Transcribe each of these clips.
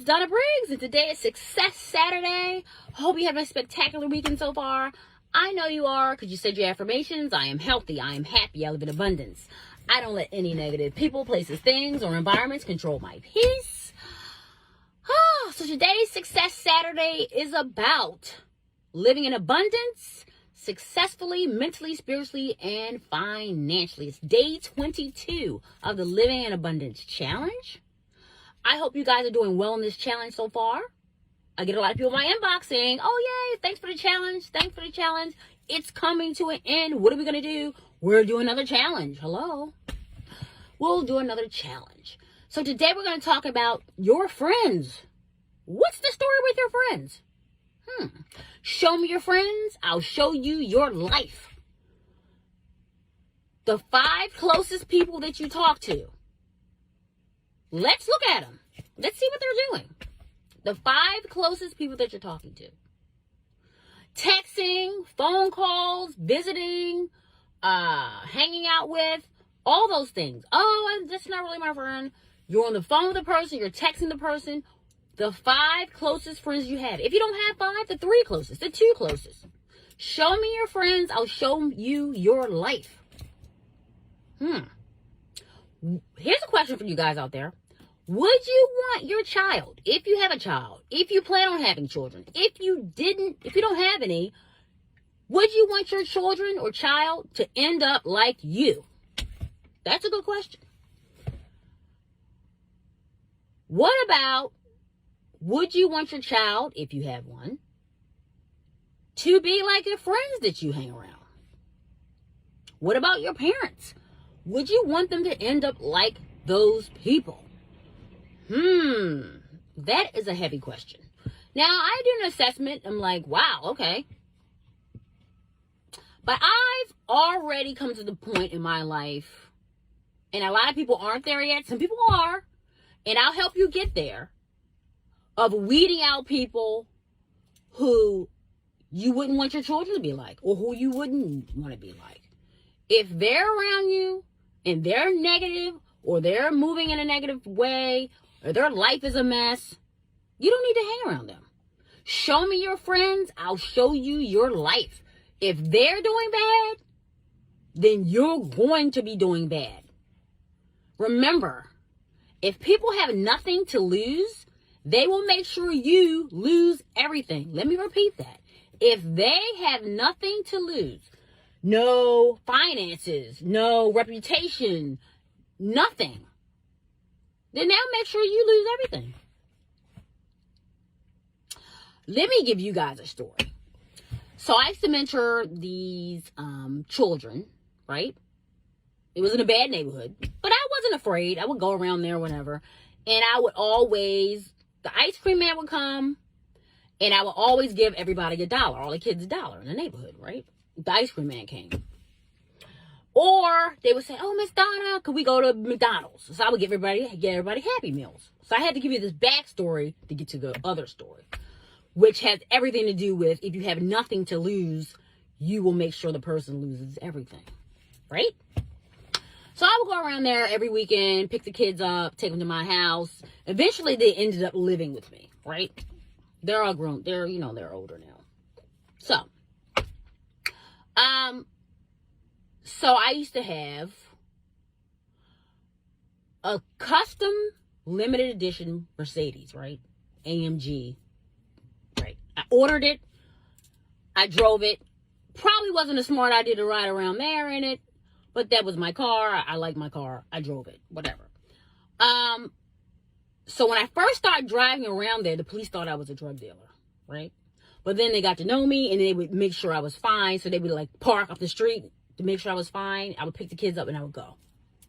it's Donna Briggs, and today is Success Saturday. Hope you have a spectacular weekend so far. I know you are, because you said your affirmations. I am healthy, I am happy, I live in abundance. I don't let any negative people, places, things, or environments control my peace. So today's Success Saturday is about living in abundance, successfully, mentally, spiritually, and financially. It's day 22 of the Living in Abundance Challenge. I hope you guys are doing well in this challenge so far. I get a lot of people in my inbox saying, oh, yay, thanks for the challenge. Thanks for the challenge. It's coming to an end. What are we going to do? We're doing another challenge. Hello. We'll do another challenge. So today we're going to talk about your friends. What's the story with your friends? Show me your friends. I'll show you your life. The 5 closest people that you talk to. Let's look at them. Let's see what they're doing. The 5 closest people that you're talking to. Texting, phone calls, visiting, hanging out with, all those things. Oh, that's not really my friend. You're on the phone with the person, you're texting the person. The 5 closest friends you have. If you don't have 5, the 3 closest, the 2 closest. Show me your friends, I'll show you your life. Here's a question for you guys out there. Would you want your child, if you have a child, if you plan on having children, if you don't have any, would you want your children or child to end up like you? That's a good question. What about, would you want your child, if you have one, to be like your friends that you hang around? What about your parents? Would you want them to end up like those people? That is a heavy question. Now, I do an assessment. I'm like, wow, okay. But I've already come to the point in my life, and a lot of people aren't there yet. Some people are, and I'll help you get there, of weeding out people who you wouldn't want your children to be like, or who you wouldn't want to be like. If they're around you and they're negative, or they're moving in a negative way, or their life is a mess, you don't need to hang around them. Show me your friends, I'll show you your life. If they're doing bad, then you're going to be doing bad. Remember, if people have nothing to lose, they will make sure you lose everything. Let me repeat that. If they have nothing to lose, no finances, no reputation, nothing, then they'll make sure you lose everything. Let me give you guys a story. So I used to mentor these children, right? It was in a bad neighborhood, but I wasn't afraid. I would go around there whenever, and I would always, the ice cream man would come, and I would always give everybody $1, all the kids $1 in the neighborhood, right? The ice cream man came. Or they would say, oh, Miss Donna, could we go to McDonald's? So I would get everybody Happy Meals. So I had to give you this backstory to get to the other story, which has everything to do with, if you have nothing to lose, you will make sure the person loses everything, right? So I would go around there every weekend, pick the kids up, take them to my house. Eventually, they ended up living with me, right? They're all grown. They're older now. So I used to have a custom limited edition Mercedes, right? AMG, right? I ordered it. I drove it. Probably wasn't a smart idea to ride around there in it, but that was my car. I like my car. I drove it, whatever. So when I first started driving around there, the police thought I was a drug dealer, right? But then they got to know me, and they would make sure I was fine. So they would like park up the street to make sure I was fine. I would pick the kids up and I would go,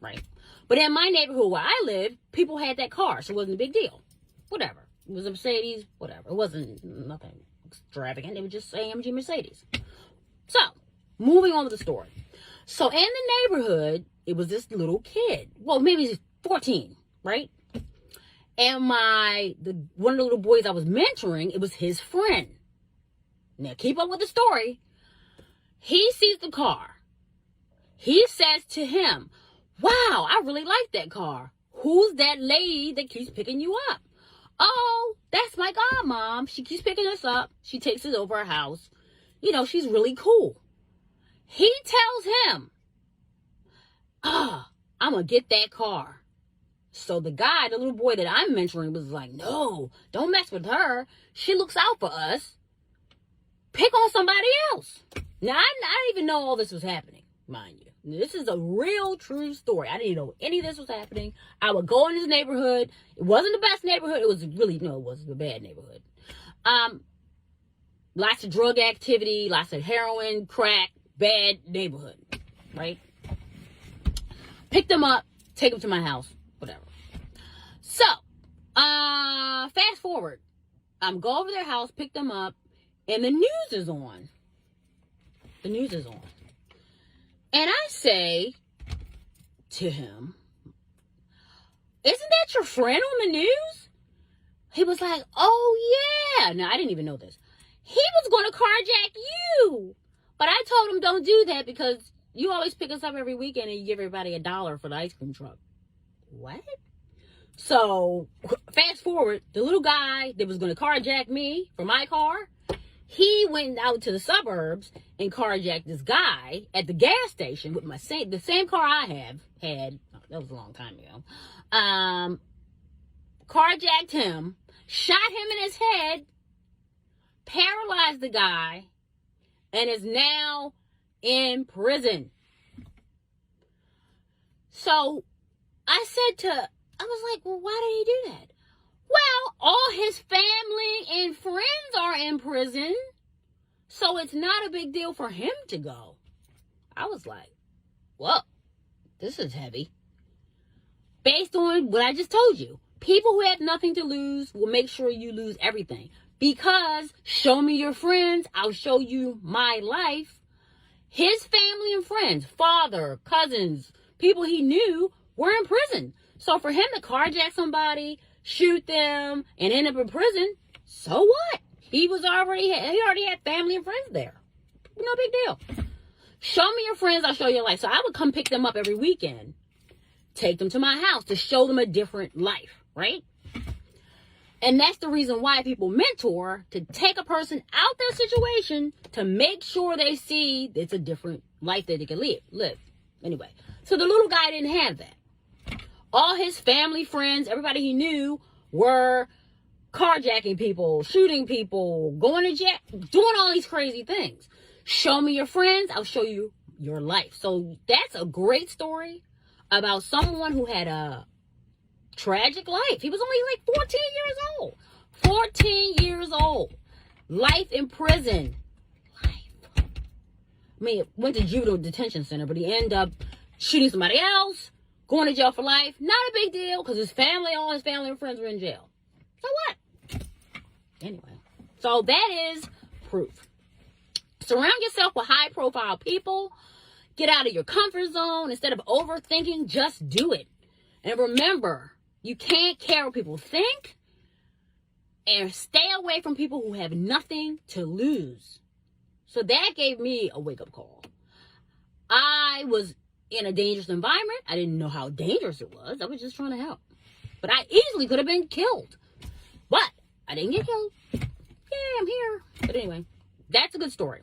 right? But in my neighborhood where I lived, people had that car, so it wasn't a big deal. Whatever. It was a Mercedes, whatever. It wasn't nothing extravagant. It was just AMG Mercedes. So, moving on to the story. So in the neighborhood, it was this little kid. Well, maybe he's 14, right? And one of the little boys I was mentoring, it was his friend. Now, keep up with the story. He sees the car. He says to him, wow, I really like that car. Who's that lady that keeps picking you up? Oh, that's my godmom. She keeps picking us up. She takes us over her house. You know, she's really cool. He tells him, I'm going to get that car. So the guy, the little boy that I'm mentoring, was like, no, don't mess with her. She looks out for us. Pick on somebody else. Now, I didn't even know all this was happening, mind you. This is a real, true story. I didn't know any of this was happening. I would go in this neighborhood. It wasn't the best neighborhood. It was really, no, it wasn't a bad neighborhood. Lots of drug activity, lots of heroin, crack, bad neighborhood, right? Pick them up, take them to my house, whatever. So, fast forward. Go over their house, pick them up, and the news is on. The news is on. And I say to him, isn't that your friend on the news? He was like, oh yeah. Now, I didn't even know this. He was going to carjack you. But I told him don't do that because you always pick us up every weekend and you give everybody $1 for the ice cream truck. What? So, fast forward, the little guy that was going to carjack me for my car, he went out to the suburbs and carjacked this guy at the gas station with the same car I had. That was a long time ago. Carjacked him, shot him in his head, paralyzed the guy, and is now in prison. So I was like, well, why did he do that? Well, all his family and friends are in prison, so it's not a big deal for him to go. I was like, well, this is heavy. Based on what I just told you, people who have nothing to lose will make sure you lose everything. Because show me your friends, I'll show you my life. His family and friends, father, cousins, people he knew were in prison. So for him to carjack somebody, shoot them, and end up in prison, so what? He already had family and friends there. No big deal. Show me your friends, I'll show you your life. So I would come pick them up every weekend, take them to my house to show them a different life, right? And that's the reason why people mentor, to take a person out their situation to make sure they see it's a different life that they can live. Anyway, so the little guy didn't have that. All his family, friends, everybody he knew were carjacking people, shooting people, going to jail, doing all these crazy things. Show me your friends, I'll show you your life. So that's a great story about someone who had a tragic life. He was only like 14 years old. 14 years old. Life in prison. Life. I mean, went to juvenile detention center, but he ended up shooting somebody else, going to jail for life. Not a big deal because all his family and friends were in jail. So what? Anyway, so that is proof. Surround yourself with high profile people. Get out of your comfort zone. Instead of overthinking, just do it. And remember, you can't care what people think. And stay away from people who have nothing to lose. So that gave me a wake-up call. I was in a dangerous environment. I didn't know how dangerous it was. I was just trying to help. But I easily could have been killed. But I didn't get killed. Yeah, I'm here. But anyway, that's a good story.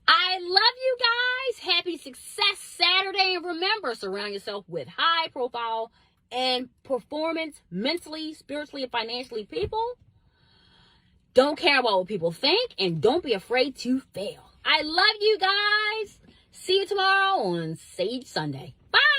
I love you guys. Happy Success Saturday. And remember, surround yourself with high profile and performance mentally, spiritually, and financially people. Don't care about what people think, and don't be afraid to fail. I love you guys. See you tomorrow on Sage Sunday. Bye.